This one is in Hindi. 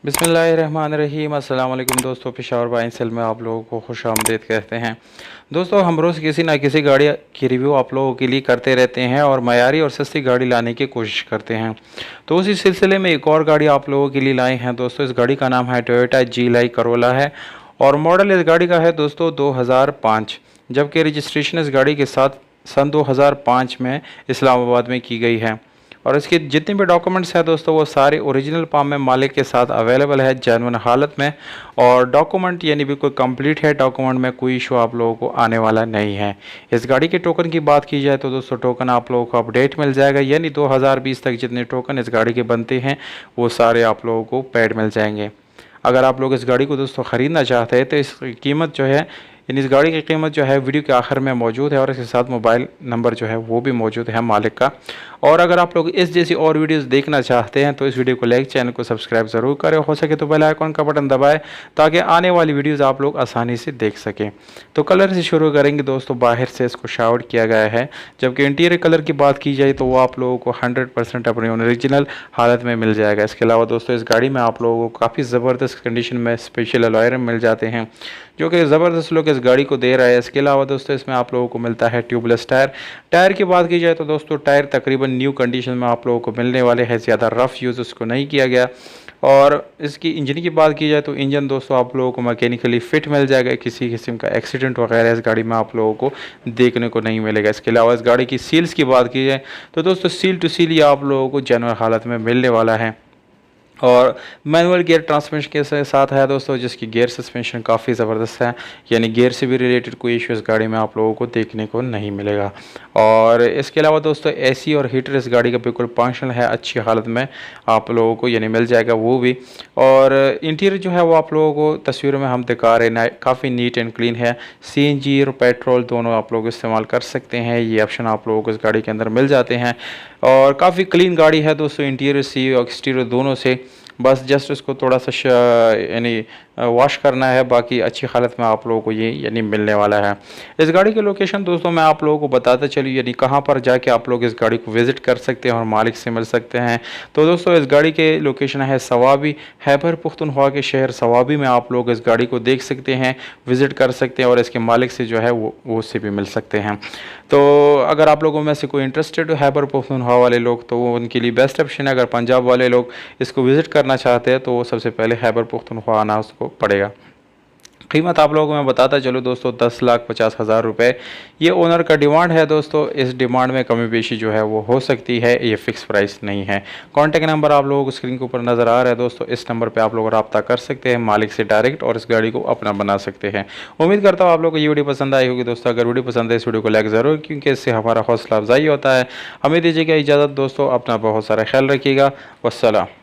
बिस्मिल्लाहिर्रहमानिर्रहीम। अस्सलाम वालेकुम दोस्तों, पेशावर बाइक सेल में आप लोगों को खुश आमदीद कहते हैं। दोस्तों, हम रोज़ किसी ना किसी गाड़ी की रिव्यू आप लोगों के लिए करते रहते हैं और मयारी और सस्ती गाड़ी लाने की कोशिश करते हैं। तो उसी सिलसिले में एक और गाड़ी आप लोगों के लिए लाए हैं दोस्तों। इस गाड़ी का नाम है टोयोटा जी करोला है और मॉडल इस गाड़ी का है दोस्तों 2005, जबकि रजिस्ट्रेशन इस गाड़ी के साथ सन 2005 में इस्लामाबाद में की गई है। और इसके जितने भी डॉक्यूमेंट्स हैं दोस्तों वो सारे ओरिजिनल पाम में मालिक के साथ अवेलेबल है, जेन्युइन हालत में। और डॉक्यूमेंट यानी बिल्कुल कंप्लीट है, डॉक्यूमेंट में कोई इशू आप लोगों को आने वाला नहीं है। इस गाड़ी के टोकन की बात की जाए तो दोस्तों टोकन आप लोगों को अपडेट मिल जाएगा, यानी 2020 तक जितने टोकन इस गाड़ी के बनते हैं वो सारे आप लोगों को पेड मिल जाएंगे। अगर आप लोग इस गाड़ी को दोस्तों ख़रीदना चाहते हैं तो इस कीमत जो है, इन इस गाड़ी की कीमत जो है वीडियो के आखिर में मौजूद है और इसके साथ मोबाइल नंबर जो है वो भी मौजूद है मालिक का। और अगर आप लोग इस जैसी और वीडियोस देखना चाहते हैं तो इस वीडियो को लाइक, चैनल को सब्सक्राइब ज़रूर करें, हो सके तो बेल आइकन का बटन दबाएं ताकि आने वाली वीडियोस आप लोग आसानी से देख सकें। तो कलर से शुरू करेंगे दोस्तों। बाहर से इसको शाउट किया गया है, जबकि इंटीरियर कलर की बात की जाए तो वो आप लोगों को 100% अपने ओरिजिनल हालत में मिल जाएगा। इसके अलावा दोस्तों इस गाड़ी में आप लोगों को काफ़ी ज़बरदस्त कंडीशन में स्पेशल अलॉय रिम मिल जाते हैं, जो कि ज़बरदस्त लोग इस गाड़ी को दे रहा है। इसके अलावा दोस्तों इसमें आप लोगों को मिलता है ट्यूबलेस टायर। टायर की बात की जाए तो दोस्तों टायर तकरीबन न्यू कंडीशन में आप लोगों को मिलने वाले हैं, ज़्यादा रफ़ यूज़ उसको नहीं किया गया। और इसकी इंजन की बात की जाए तो इंजन दोस्तों आप लोगों को मैकेनिकली फ़िट मिल जाएगा, किसी किस्म का एक्सीडेंट वगैरह इस गाड़ी में आप लोगों को देखने को नहीं मिलेगा। इसके अलावा इस गाड़ी की सील्स की बात की जाए तो दोस्तों सील टू सील ये आप लोगों को जेन्युइन हालत में मिलने वाला है। और मैनुअल गियर ट्रांसमिशन के साथ है दोस्तों, जिसकी गियर सस्पेंशन काफ़ी ज़बरदस्त है, यानी गियर से भी रिलेटेड कोई इशू इस गाड़ी में आप लोगों को देखने को नहीं मिलेगा। और इसके अलावा दोस्तों एसी और हीटर इस गाड़ी का बिल्कुल फंक्शनल है, अच्छी हालत में आप लोगों को यानी मिल जाएगा वो भी। और इंटीरियर जो है वो आप लोगों को तस्वीर में हम दिखा रहे हैं, काफ़ी नीट एंड क्लीन है। सीएनजी और पेट्रोल दोनों आप लोग इस्तेमाल कर सकते हैं, ये ऑप्शन आप लोगों को इस गाड़ी के अंदर मिल जाते हैं। और काफ़ी क्लीन गाड़ी है दोस्तों, इंटीरियर सी और एक्सटीरियर दोनों से। बस जस्ट उसको थोड़ा सा यानी वॉश करना है, बाकी अच्छी हालत में आप लोगों को ये यानी मिलने वाला है। इस गाड़ी की लोकेशन दोस्तों मैं आप लोगों को बताता चलूँ, यानी कहाँ पर जाके आप लोग इस गाड़ी को विज़िट कर सकते हैं और मालिक से मिल सकते हैं। तो दोस्तों इस गाड़ी के लोकेशन है सवाबी, खैबर पुख्तनख्वा के शहर सवाबी में आप लोग इस गाड़ी को देख सकते हैं, विज़िट कर सकते हैं और इसके मालिक से जो है वो उससे भी मिल सकते हैं। तो अगर आप लोगों में से कोई इंटरेस्टेड है खैबर पुख्तनख्वा वाले लोग, तो वो उनके लिए बेस्ट ऑप्शन है। अगर पंजाब वाले लोग इसको विज़िट करना चाहते हैं तो वो सबसे पहले खैबर पुख्तनख्वा आना उसको पड़ेगा। कीमत आप लोगों को मैं बताता चलूँ दोस्तों 10,50,000 रुपये ये ओनर का डिमांड है दोस्तों। इस डिमांड में कमी बेशी जो है वो हो सकती है, ये फ़िक्स प्राइस नहीं है। कॉन्टैक्ट नंबर आप लोगों को स्क्रीन के ऊपर नज़र आ रहा है दोस्तों, इस नंबर पे आप लोग रब्ता कर सकते हैं मालिक से डायरेक्ट और इस गाड़ी को अपना बना सकते हैं। उम्मीद करता हूँ आप लोग को ये वीडियो पसंद आई होगी दोस्तों। अगर वीडियो पसंद है इस वीडियो को लाइक ज़रूर, क्योंकि इससे हमारा हौसला अफजाई होता है। हमें दीजिएगा इजाज़त दोस्तों, अपना बहुत सारा ख्याल रखिएगा। वस्सलाम।